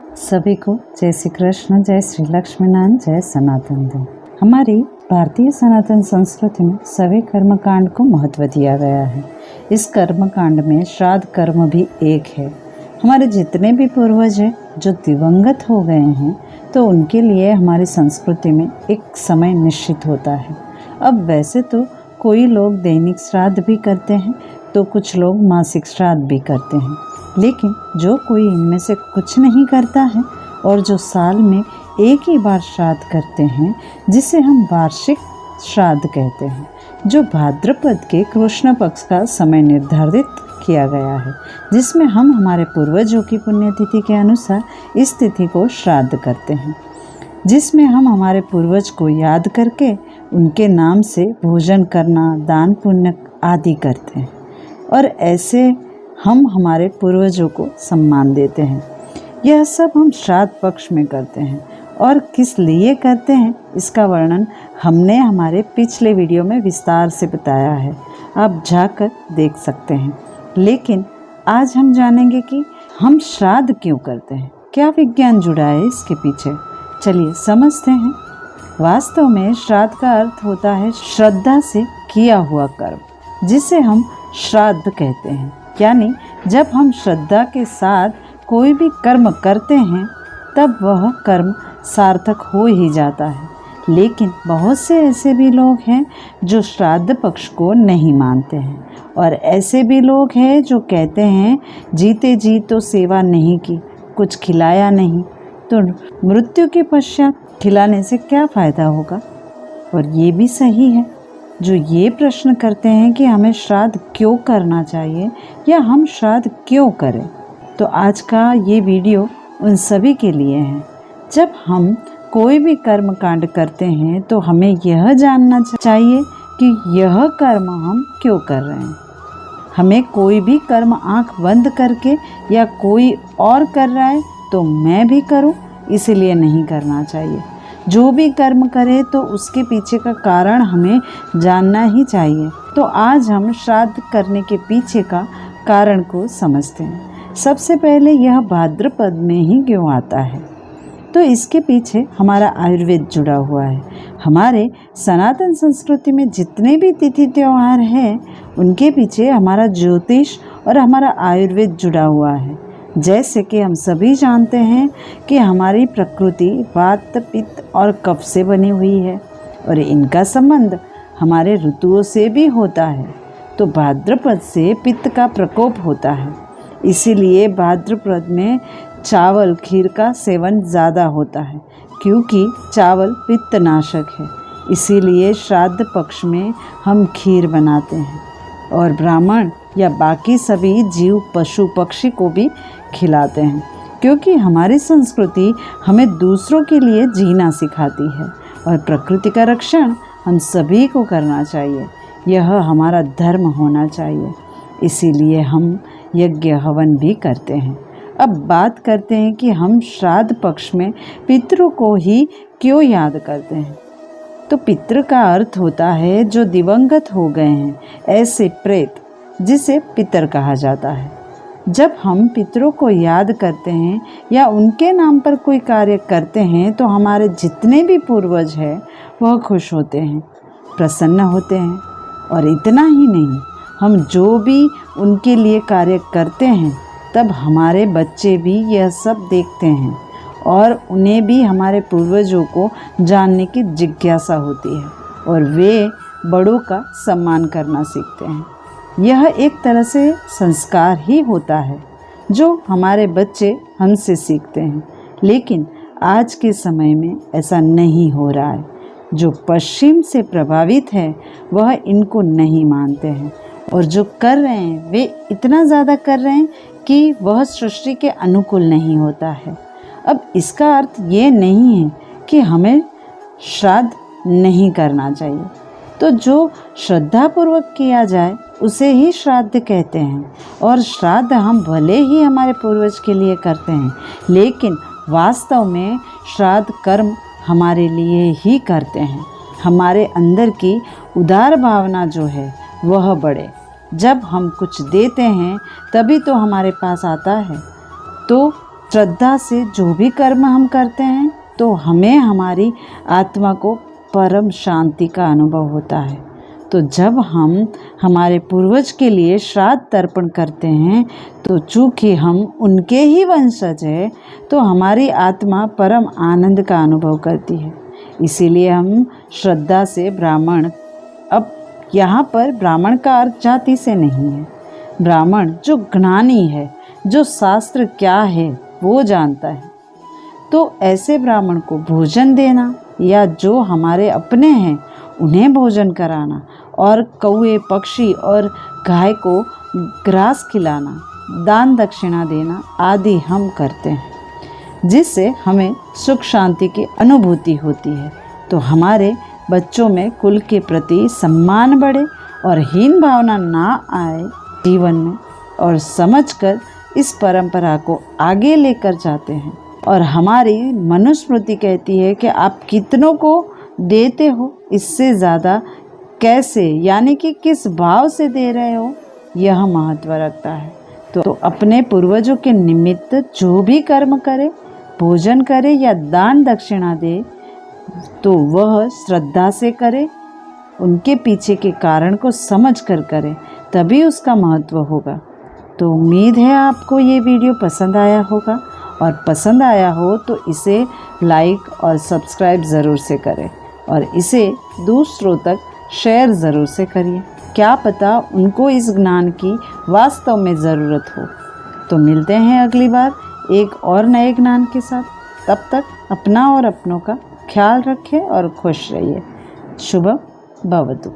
सभी को जय श्री कृष्ण, जय श्री लक्ष्मीनारायण, जय सनातन धर्म। हमारी भारतीय सनातन संस्कृति में सभी कर्मकांड को महत्व दिया गया है। इस कर्मकांड में श्राद्ध कर्म भी एक है। हमारे जितने भी पूर्वज हैं जो दिवंगत हो गए हैं, तो उनके लिए हमारी संस्कृति में एक समय निश्चित होता है। अब वैसे तो कोई लोग दैनिक श्राद्ध भी करते हैं, तो कुछ लोग मासिक श्राद्ध भी करते हैं, लेकिन जो कोई इनमें से कुछ नहीं करता है और जो साल में एक ही बार श्राद्ध करते हैं, जिसे हम वार्षिक श्राद्ध कहते हैं, जो भाद्रपद के कृष्ण पक्ष का समय निर्धारित किया गया है, जिसमें हम हमारे पूर्वजों की पुण्यतिथि के अनुसार इस तिथि को श्राद्ध करते हैं, जिसमें हम हमारे पूर्वज को याद करके उनके नाम से भोजन करना, दान पुण्य आदि करते हैं और ऐसे हम हमारे पूर्वजों को सम्मान देते हैं। यह सब हम श्राद्ध पक्ष में करते हैं और किस लिए करते हैं, इसका वर्णन हमने हमारे पिछले वीडियो में विस्तार से बताया है, आप जाकर देख सकते हैं। लेकिन आज हम जानेंगे कि हम श्राद्ध क्यों करते हैं, क्या विज्ञान जुड़ा है इसके पीछे। चलिए समझते हैं। वास्तव में श्राद्ध का अर्थ होता है श्रद्धा से किया हुआ कर्म, जिसे हम श्राद्ध कहते हैं। यानी जब हम श्रद्धा के साथ कोई भी कर्म करते हैं, तब वह कर्म सार्थक हो ही जाता है। लेकिन बहुत से ऐसे भी लोग हैं जो श्राद्ध पक्ष को नहीं मानते हैं, और ऐसे भी लोग हैं जो कहते हैं जीते जी तो सेवा नहीं की, कुछ खिलाया नहीं, तो मृत्यु के पश्चात खिलाने से क्या फ़ायदा होगा। और ये भी सही है। जो ये प्रश्न करते हैं कि हमें श्राद्ध क्यों करना चाहिए या हम श्राद्ध क्यों करें, तो आज का ये वीडियो उन सभी के लिए है। जब हम कोई भी कर्म कांड करते हैं, तो हमें यह जानना चाहिए कि यह कर्म हम क्यों कर रहे हैं। हमें कोई भी कर्म आंख बंद करके या कोई और कर रहा है तो मैं भी करूं, इसीलिए नहीं करना चाहिए। जो भी कर्म करे तो उसके पीछे का कारण हमें जानना ही चाहिए। तो आज हम श्राद्ध करने के पीछे का कारण को समझते हैं। सबसे पहले यह भाद्रपद में ही क्यों आता है, तो इसके पीछे हमारा आयुर्वेद जुड़ा हुआ है। हमारे सनातन संस्कृति में जितने भी तिथि त्यौहार हैं, उनके पीछे हमारा ज्योतिष और हमारा आयुर्वेद जुड़ा हुआ है। जैसे कि हम सभी जानते हैं कि हमारी प्रकृति वात, पित्त और कफ से बनी हुई है, और इनका संबंध हमारे ऋतुओं से भी होता है। तो भाद्रपद से पित्त का प्रकोप होता है, इसीलिए भाद्रपद में चावल खीर का सेवन ज़्यादा होता है, क्योंकि चावल पित्तनाशक है। इसीलिए श्राद्ध पक्ष में हम खीर बनाते हैं और ब्राह्मण या बाकी सभी जीव, पशु पक्षी को भी खिलाते हैं, क्योंकि हमारी संस्कृति हमें दूसरों के लिए जीना सिखाती है और प्रकृति का रक्षण हम सभी को करना चाहिए। यह हमारा धर्म होना चाहिए, इसीलिए हम यज्ञ हवन भी करते हैं। अब बात करते हैं कि हम श्राद्ध पक्ष में पितरों को ही क्यों याद करते हैं। तो पितृ का अर्थ होता है जो दिवंगत हो गए हैं, ऐसे प्रेत, जिसे पितर कहा जाता है। जब हम पितरों को याद करते हैं या उनके नाम पर कोई कार्य करते हैं, तो हमारे जितने भी पूर्वज हैं वह खुश होते हैं, प्रसन्न होते हैं। और इतना ही नहीं, हम जो भी उनके लिए कार्य करते हैं, तब हमारे बच्चे भी यह सब देखते हैं और उन्हें भी हमारे पूर्वजों को जानने की जिज्ञासा होती है और वे बड़ों का सम्मान करना सीखते हैं। यह एक तरह से संस्कार ही होता है जो हमारे बच्चे हमसे सीखते हैं। लेकिन आज के समय में ऐसा नहीं हो रहा है। जो पश्चिम से प्रभावित है वह इनको नहीं मानते हैं, और जो कर रहे हैं वे इतना ज़्यादा कर रहे हैं कि वह सृष्टि के अनुकूल नहीं होता है। अब इसका अर्थ ये नहीं है कि हमें श्राद्ध नहीं करना चाहिए, तो जो श्रद्धापूर्वक किया जाए उसे ही श्राद्ध कहते हैं। और श्राद्ध हम भले ही हमारे पूर्वज के लिए करते हैं, लेकिन वास्तव में श्राद्ध कर्म हमारे लिए ही करते हैं। हमारे अंदर की उदार भावना जो है वह बढ़े। जब हम कुछ देते हैं तभी तो हमारे पास आता है। तो श्रद्धा से जो भी कर्म हम करते हैं तो हमें हमारी आत्मा को परम शांति का अनुभव होता है। तो जब हम हमारे पूर्वज के लिए श्राद्ध तर्पण करते हैं तो चूँकि हम उनके ही वंशज हैं तो हमारी आत्मा परम आनंद का अनुभव करती है। इसीलिए हम श्रद्धा से ब्राह्मण, अब यहाँ पर ब्राह्मण का अर्थ जाति से नहीं है। ब्राह्मण जो ज्ञानी है, जो शास्त्र क्या है वो जानता है, तो ऐसे ब्राह्मण को भोजन देना या जो हमारे अपने हैं उन्हें भोजन कराना और कौए, पक्षी और गाय को ग्रास खिलाना, दान दक्षिणा देना आदि हम करते हैं, जिससे हमें सुख शांति की अनुभूति होती है। तो हमारे बच्चों में कुल के प्रति सम्मान बढ़े और हीन भावना ना आए जीवन में, और समझकर इस परंपरा को आगे लेकर जाते हैं। और हमारी मनुस्मृति कहती है कि आप कितनों को देते हो, इससे ज़्यादा कैसे, यानी कि किस भाव से दे रहे हो, यह महत्व रखता है। तो अपने पूर्वजों के निमित्त जो भी कर्म करे, भोजन करे या दान दक्षिणा दे, तो वह श्रद्धा से करे, उनके पीछे के कारण को समझ कर करे, तभी उसका महत्व होगा। तो उम्मीद है आपको ये वीडियो पसंद आया होगा, और पसंद आया हो तो इसे लाइक और सब्सक्राइब ज़रूर से करें और इसे दूसरों तक शेयर ज़रूर से करिए। क्या पता उनको इस ज्ञान की वास्तव में ज़रूरत हो। तो मिलते हैं अगली बार एक और नए ज्ञान के साथ। तब तक अपना और अपनों का ख्याल रखें और खुश रहिए। शुभ भवतु।